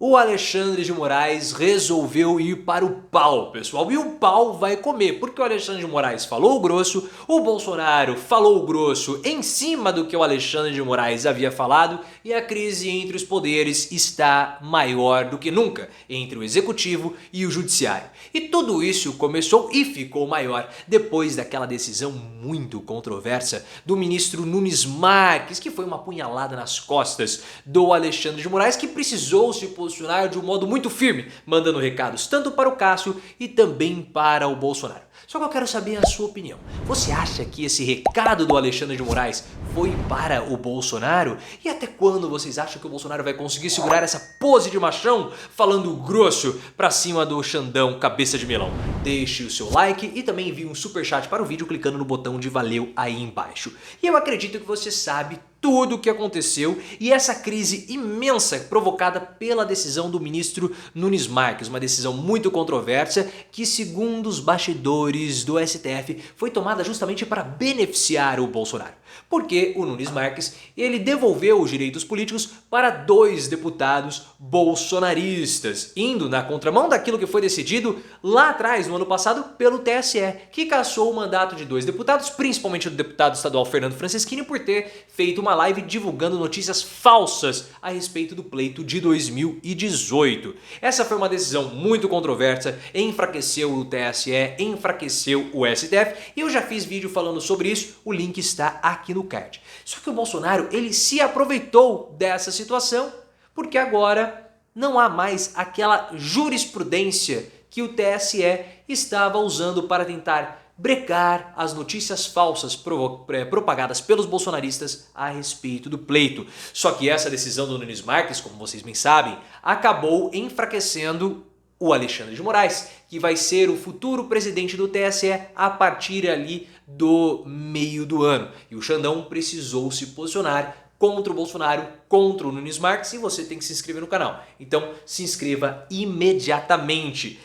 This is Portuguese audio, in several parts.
O Alexandre de Moraes resolveu ir para o pau, pessoal. E o pau vai comer, porque o Alexandre de Moraes falou grosso, o Bolsonaro falou grosso em cima do que o Alexandre de Moraes havia falado e a crise entre os poderes está maior do que nunca entre o executivo e o judiciário. E tudo isso começou e ficou maior depois daquela decisão muito controversa do ministro Nunes Marques, que foi uma punhalada nas costas do Alexandre de Moraes, que precisou se posicionar de um modo muito firme, mandando recados tanto para o Cássio e também para o Bolsonaro. Só que eu quero saber a sua opinião. Você acha que esse recado do Alexandre de Moraes foi para o Bolsonaro? E até quando vocês acham que o Bolsonaro vai conseguir segurar essa pose de machão falando grosso pra cima do Xandão cabeça de melão? Deixe o seu like e também envie um superchat para o vídeo clicando no botão de valeu aí embaixo. E eu acredito que você sabe tudo o que aconteceu e essa crise imensa provocada pela decisão do ministro Nunes Marques, uma decisão muito controversa que, segundo os bastidores do STF, foi tomada justamente para beneficiar o Bolsonaro. Porque o Nunes Marques, ele devolveu os direitos políticos para 2 deputados bolsonaristas, indo na contramão daquilo que foi decidido lá atrás, no ano passado, pelo TSE, que cassou o mandato de 2 deputados, principalmente do deputado estadual Fernando Francischini, por ter feito uma live divulgando notícias falsas a respeito do pleito de 2018. Essa foi uma decisão muito controversa, enfraqueceu o TSE, enfraqueceu o STF, e eu já fiz vídeo falando sobre isso, o link está aqui no card. Só que o Bolsonaro, ele se aproveitou dessa situação, porque agora não há mais aquela jurisprudência que o TSE estava usando para tentar brecar as notícias falsas propagadas pelos bolsonaristas a respeito do pleito. Só que essa decisão do Nunes Marques, como vocês bem sabem, acabou enfraquecendo o Alexandre de Moraes, que vai ser o futuro presidente do TSE a partir ali do meio do ano. E o Xandão precisou se posicionar contra o Bolsonaro, contra o Nunes Marques, e você tem que se inscrever no canal. Então se inscreva imediatamente.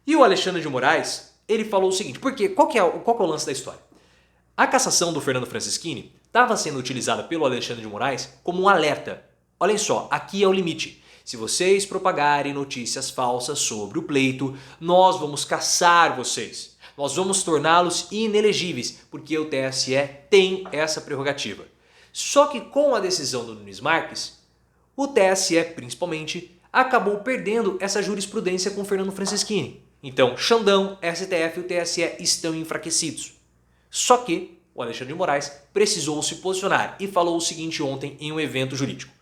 E o Alexandre de Moraes, ele falou o seguinte, porque qual que é o lance da história? A cassação do Fernando Francischini estava sendo utilizada pelo Alexandre de Moraes como um alerta. Olhem só, aqui é o limite. Se vocês propagarem notícias falsas sobre o pleito, nós vamos caçar vocês. Nós vamos torná-los inelegíveis, porque o TSE tem essa prerrogativa. Só que com a decisão do Nunes Marques, o TSE, principalmente, acabou perdendo essa jurisprudência com Fernando Francischini. Então, Xandão, STF e o TSE estão enfraquecidos. Só que o Alexandre de Moraes precisou se posicionar e falou o seguinte ontem em um evento jurídico.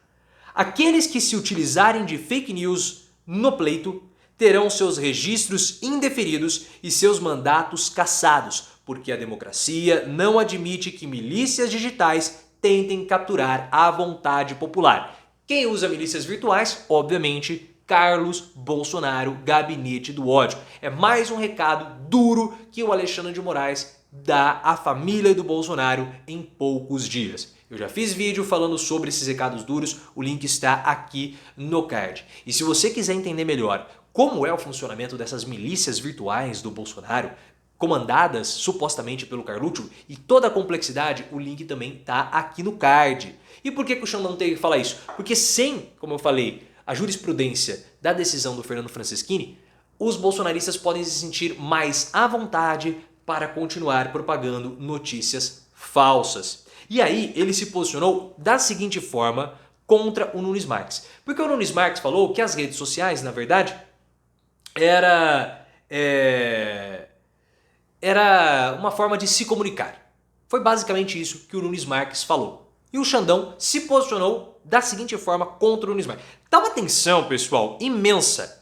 Aqueles que se utilizarem de fake news no pleito terão seus registros indeferidos e seus mandatos cassados, porque a democracia não admite que milícias digitais tentem capturar a vontade popular. Quem usa milícias virtuais, obviamente, Carlos Bolsonaro, gabinete do ódio. É mais um recado duro que o Alexandre de Moraes dá à família do Bolsonaro em poucos dias. Eu já fiz vídeo falando sobre esses recados duros, o link está aqui no card. E se você quiser entender melhor como é o funcionamento dessas milícias virtuais do Bolsonaro, comandadas supostamente pelo Carluccio, e toda a complexidade, o link também está aqui no card. E por que o Xandão tem que falar isso? Porque sem, como eu falei, a jurisprudência da decisão do Fernando Francischini, os bolsonaristas podem se sentir mais à vontade para continuar propagando notícias falsas. E aí ele se posicionou da seguinte forma contra o Nunes Marques. Porque o Nunes Marques falou que as redes sociais, na verdade, era uma forma de se comunicar. Foi basicamente isso que o Nunes Marques falou. E o Xandão se posicionou da seguinte forma contra o Nunes Marques. Dá uma atenção, pessoal, imensa,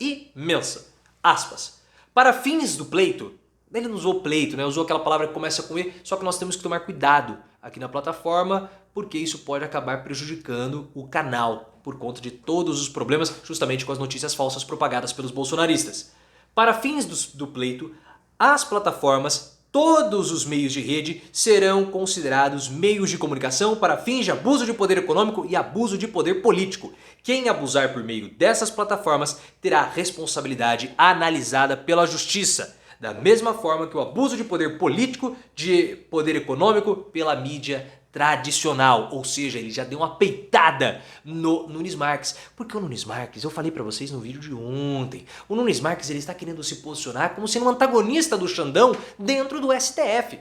aspas. Para fins do pleito, ele não usou pleito, né? Usou aquela palavra que começa com E, só que nós temos que tomar cuidado aqui na plataforma, porque isso pode acabar prejudicando o canal, por conta de todos os problemas, justamente com as notícias falsas propagadas pelos bolsonaristas. Para fins do pleito, as plataformas, todos os meios de rede serão considerados meios de comunicação para fins de abuso de poder econômico e abuso de poder político. Quem abusar por meio dessas plataformas terá responsabilidade analisada pela justiça. Da mesma forma que o abuso de poder político, de poder econômico pela mídia tradicional, ou seja, ele já deu uma peitada no Nunes Marques, porque o Nunes Marques, eu falei pra vocês no vídeo de ontem, o Nunes Marques ele está querendo se posicionar como sendo um antagonista do Xandão dentro do STF.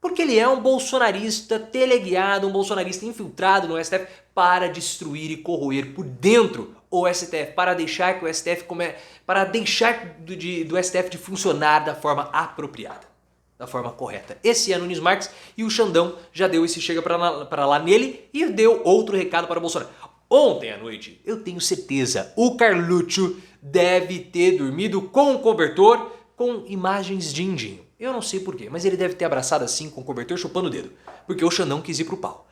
Porque ele é um bolsonarista teleguiado, um bolsonarista infiltrado no STF para destruir e corroer por dentro o STF, para deixar que o STF para deixar do STF de funcionar da forma apropriada, da forma correta. Esse é Nunes Marques e o Xandão já deu esse chega para lá nele e deu outro recado para o Bolsonaro. Ontem à noite, eu tenho certeza, o Carluccio deve ter dormido com um cobertor com imagens de Indinho. Eu não sei porquê, mas ele deve ter abraçado assim com o cobertor chupando o dedo, porque o Xandão quis ir pro pau.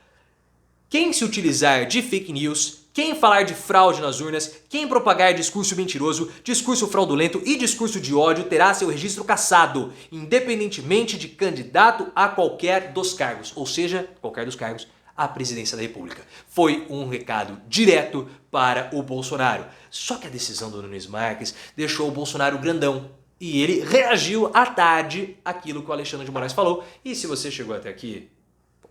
Quem se utilizar de fake news, quem falar de fraude nas urnas, quem propagar discurso mentiroso, discurso fraudulento e discurso de ódio terá seu registro cassado, independentemente de candidato a qualquer dos cargos, ou seja, qualquer dos cargos à presidência da República. Foi um recado direto para o Bolsonaro. Só que a decisão do Nunes Marques deixou o Bolsonaro grandão. E ele reagiu à tarde àquilo que o Alexandre de Moraes falou. E se você chegou até aqui, pô,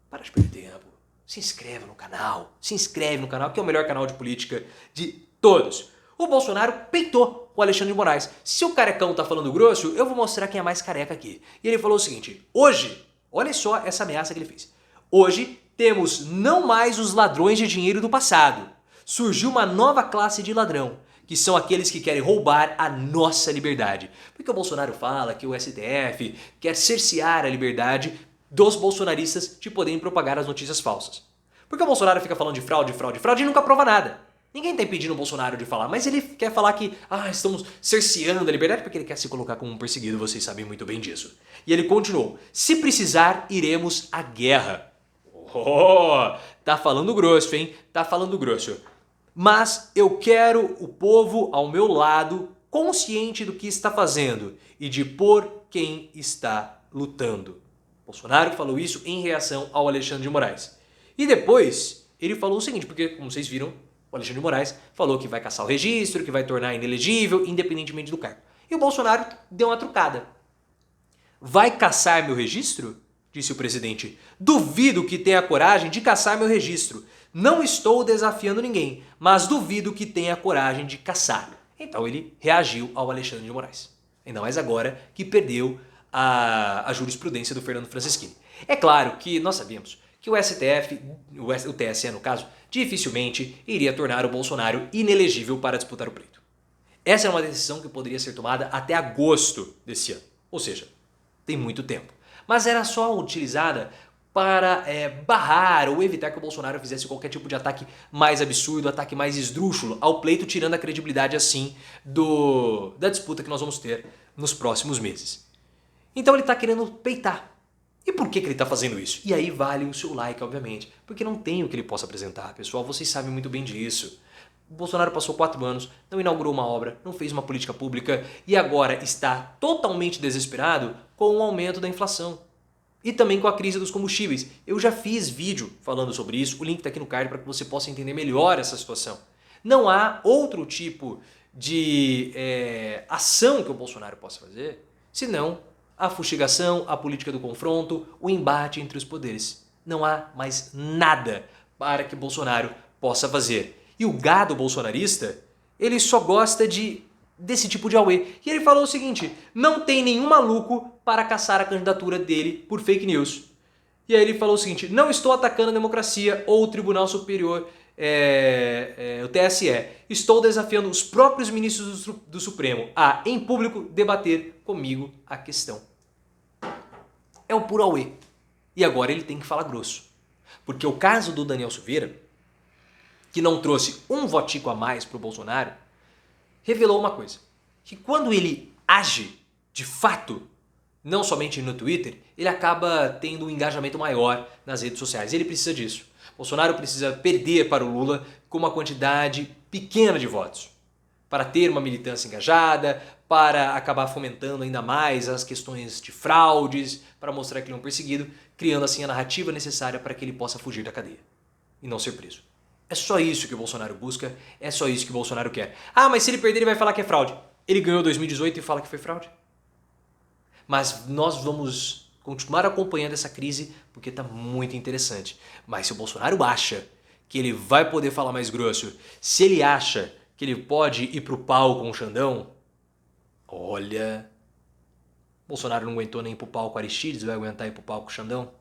para de perder tempo. Se inscreve no canal. Se inscreve no canal, que é o melhor canal de política de todos. O Bolsonaro peitou o Alexandre de Moraes. Se o carecão tá falando grosso, eu vou mostrar quem é mais careca aqui. E ele falou o seguinte, hoje, olha só essa ameaça que ele fez. Hoje temos não mais os ladrões de dinheiro do passado. Surgiu uma nova classe de ladrão, que são aqueles que querem roubar a nossa liberdade. Porque o Bolsonaro fala que o STF quer cercear a liberdade dos bolsonaristas de poderem propagar as notícias falsas. Porque o Bolsonaro fica falando de fraude, fraude, fraude e nunca prova nada. Ninguém tá impedindo o Bolsonaro de falar, mas ele quer falar que estamos cerceando a liberdade porque ele quer se colocar como um perseguido, vocês sabem muito bem disso. E ele continuou, se precisar, iremos à guerra. Oh, tá falando grosso, hein? Tá falando grosso. Mas eu quero o povo ao meu lado, consciente do que está fazendo e de por quem está lutando. Bolsonaro falou isso em reação ao Alexandre de Moraes. E depois ele falou o seguinte, porque como vocês viram, o Alexandre de Moraes falou que vai caçar o registro, que vai tornar inelegível, independentemente do cargo. E o Bolsonaro deu uma trucada. Vai caçar meu registro? Disse o presidente. Duvido que tenha coragem de caçar meu registro. Não estou desafiando ninguém, mas duvido que tenha coragem de caçar. Então ele reagiu ao Alexandre de Moraes. Ainda mais agora que perdeu a jurisprudência do Fernando Francischini. É claro que nós sabemos que o STF, o TSE no caso, dificilmente iria tornar o Bolsonaro inelegível para disputar o pleito. Essa é uma decisão que poderia ser tomada até agosto desse ano. Ou seja, tem muito tempo. Mas era só utilizada para barrar ou evitar que o Bolsonaro fizesse qualquer tipo de ataque mais absurdo, ataque mais esdrúxulo ao pleito, tirando a credibilidade assim da disputa que nós vamos ter nos próximos meses. Então ele está querendo peitar. E por que ele está fazendo isso? E aí vale o seu like, obviamente, porque não tem o que ele possa apresentar, pessoal, vocês sabem muito bem disso. O Bolsonaro passou 4 anos, não inaugurou uma obra, não fez uma política pública e agora está totalmente desesperado com o aumento da inflação. E também com a crise dos combustíveis. Eu já fiz vídeo falando sobre isso, o link está aqui no card para que você possa entender melhor essa situação. Não há outro tipo de ação que o Bolsonaro possa fazer, senão a fustigação, a política do confronto, o embate entre os poderes. Não há mais nada para que Bolsonaro possa fazer. E o gado bolsonarista, ele só gosta desse tipo de auê. E ele falou o seguinte, não tem nenhum maluco para caçar a candidatura dele por fake news. E aí ele falou o seguinte, não estou atacando a democracia ou o Tribunal Superior, o TSE. Estou desafiando os próprios ministros do Supremo a, em público, debater comigo a questão. É o puro auê. E agora ele tem que falar grosso. Porque o caso do Daniel Silveira, que não trouxe um votico a mais para o Bolsonaro, revelou uma coisa, que quando ele age de fato, não somente no Twitter, ele acaba tendo um engajamento maior nas redes sociais. Ele precisa disso. Bolsonaro precisa perder para o Lula com uma quantidade pequena de votos, para ter uma militância engajada, para acabar fomentando ainda mais as questões de fraudes, para mostrar que ele é um perseguido, criando assim a narrativa necessária para que ele possa fugir da cadeia e não ser preso. É só isso que o Bolsonaro busca, é só isso que o Bolsonaro quer. Ah, mas se ele perder ele vai falar que é fraude. Ele ganhou 2018 e fala que foi fraude. Mas nós vamos continuar acompanhando essa crise porque está muito interessante. Mas se o Bolsonaro acha que ele vai poder falar mais grosso, se ele acha que ele pode ir pro pau com o Xandão, olha, Bolsonaro não aguentou nem ir pro pau com o Aristides, vai aguentar ir pro pau com o Xandão?